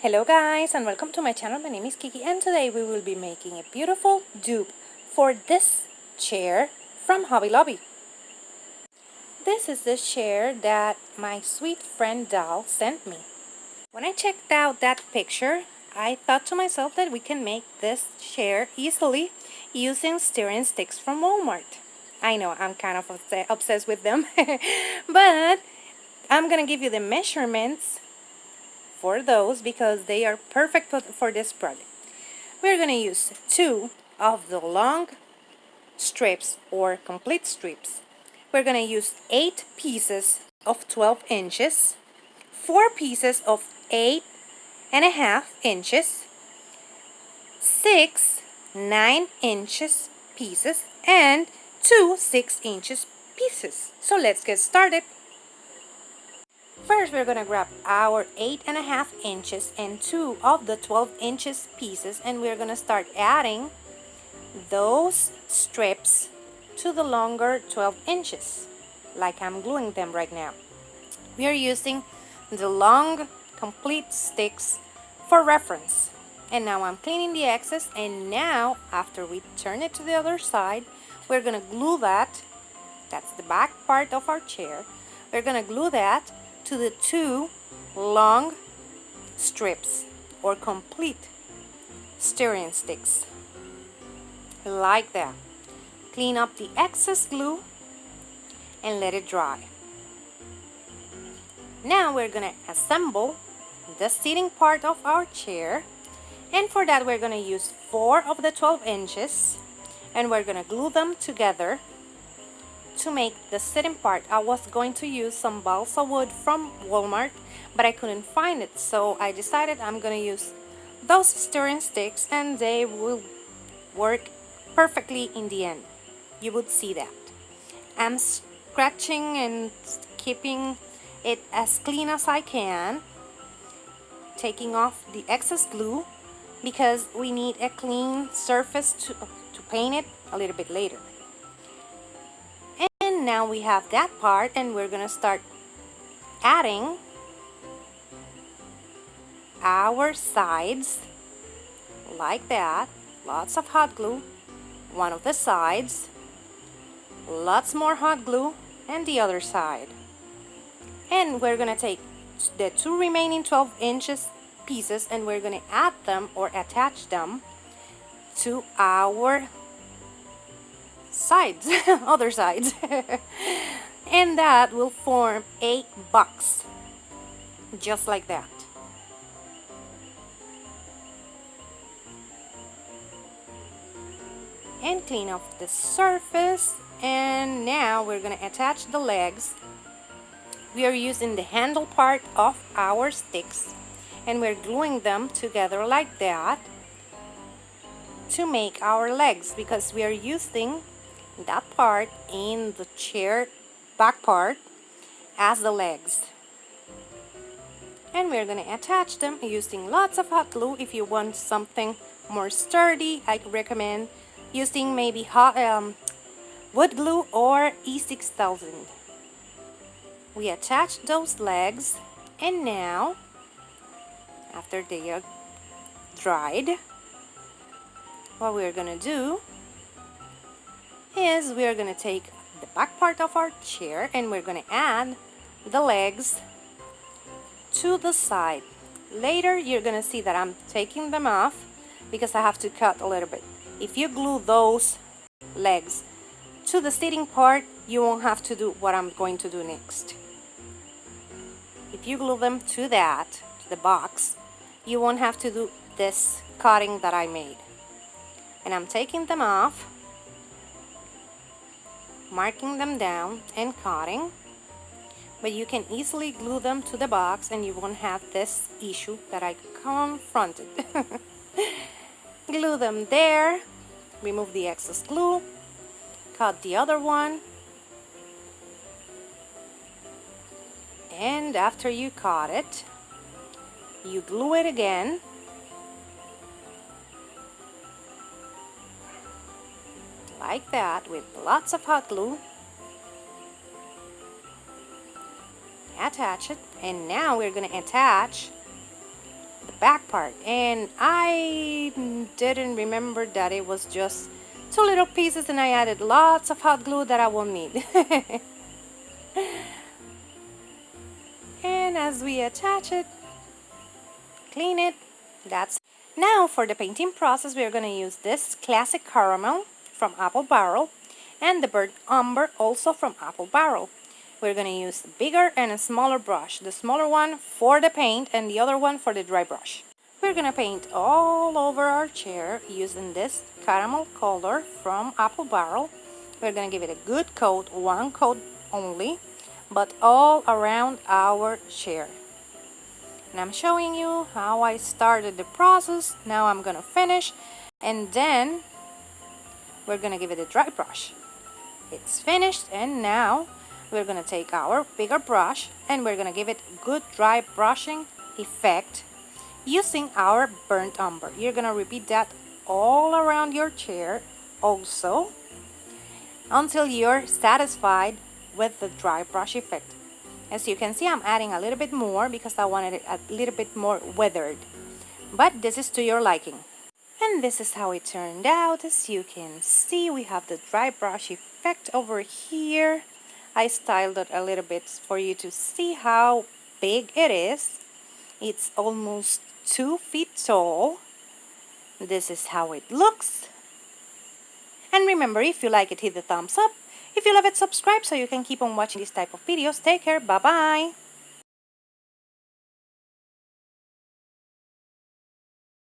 Hello guys and welcome to my channel. My name is Kiki and today we will be making a beautiful dupe for this chair from Hobby Lobby. This is the chair that my sweet friend Dal sent me. When I checked out that picture, I thought to myself that we can make this chair easily using steering sticks from Walmart. I know I'm kind of obsessed with them, but I'm gonna give you the measurements for those because they are perfect for this project. We're going to use 2 of the long strips or complete strips. We're going to use 8 pieces of 12 inches, 4 pieces of 8.5 inches, 6 9-inch pieces, and 2 6-inch pieces. So let's get started. First, we're going to grab our 8.5 inches and 2 of the 12 inches pieces, and we're going to start adding those strips to the longer 12 inches, like I'm gluing them right now. We are using the long complete sticks for reference. And now I'm cleaning the excess, and now after we turn it to the other side, we're going to glue that. That's the back part of our chair. We're going to glue that to the 2 long strips or complete steering sticks, like that. Clean up the excess glue and let it dry. Now we're gonna assemble the seating part of our chair, and for that we're gonna use 4 of the 12 inches and we're gonna glue them together to make the sitting part. I was going to use some balsa wood from Walmart, but I couldn't find it, so I decided I'm going to use those steering sticks and they will work perfectly in the end. You would see that. I'm scratching and keeping it as clean as I can, taking off the excess glue because we need a clean surface to paint it a little bit later. Now we have that part, and we're gonna start adding our sides like that. Lots of hot glue, one of the sides, lots more hot glue, and the other side. And we're gonna take the 2 remaining 12 inches pieces and we're gonna add them or attach them to our sides, other sides, and that will form a box, just like that. And clean off the surface, and now we're gonna attach the legs. We are using the handle part of our sticks and we're gluing them together like that to make our legs, because we are using that part in the chair back part as the legs. And we're going to attach them using lots of hot glue. If you want something more sturdy, I recommend using maybe hot wood glue or E6000. We attach those legs, and now after they are dried, what we're going to do is we're going to take the back part of our chair and we're going to add the legs to the side. Later you're going to see that I'm taking them off because I have to cut a little bit. If you glue those legs to the seating part, you won't have to do what I'm going to do next. If you glue them to that, to the box, you won't have to do this cutting that I made. And I'm taking them off, marking them down and cutting, but you can easily glue them to the box and you won't have this issue that I confronted. Glue them there, remove the excess glue, cut the other one, and after you cut it, you glue it again. Like that, with lots of hot glue. Attach it, and now we're going to attach the back part, and I didn't remember that it was just 2 little pieces, and I added lots of hot glue that I will need. And as we attach it, clean it, that's now for the painting process. We're going to use this classic caramel from Apple Barrel and the burnt umber also from Apple Barrel. We're going to use a bigger and a smaller brush, the smaller one for the paint and the other one for the dry brush. We're going to paint all over our chair using this caramel color from Apple Barrel. We're going to give it a good coat, one coat only, but all around our chair. And I'm showing you how I started the process. Now I'm going to finish, and then we're going to give it a dry brush. It's finished, and now we're going to take our bigger brush and we're going to give it good dry brushing effect using our burnt umber. You're going to repeat that all around your chair also until you're satisfied with the dry brush effect. As you can see, I'm adding a little bit more because I wanted it a little bit more weathered, but this is to your liking. And this is how it turned out. As you can see, we have the dry brush effect over here. I styled it a little bit for you to see how big it is. It's almost 2 feet tall. This is how it looks. And remember, if you like it, hit the thumbs up. If you love it, subscribe so you can keep on watching this type of videos. Take care. Bye-bye.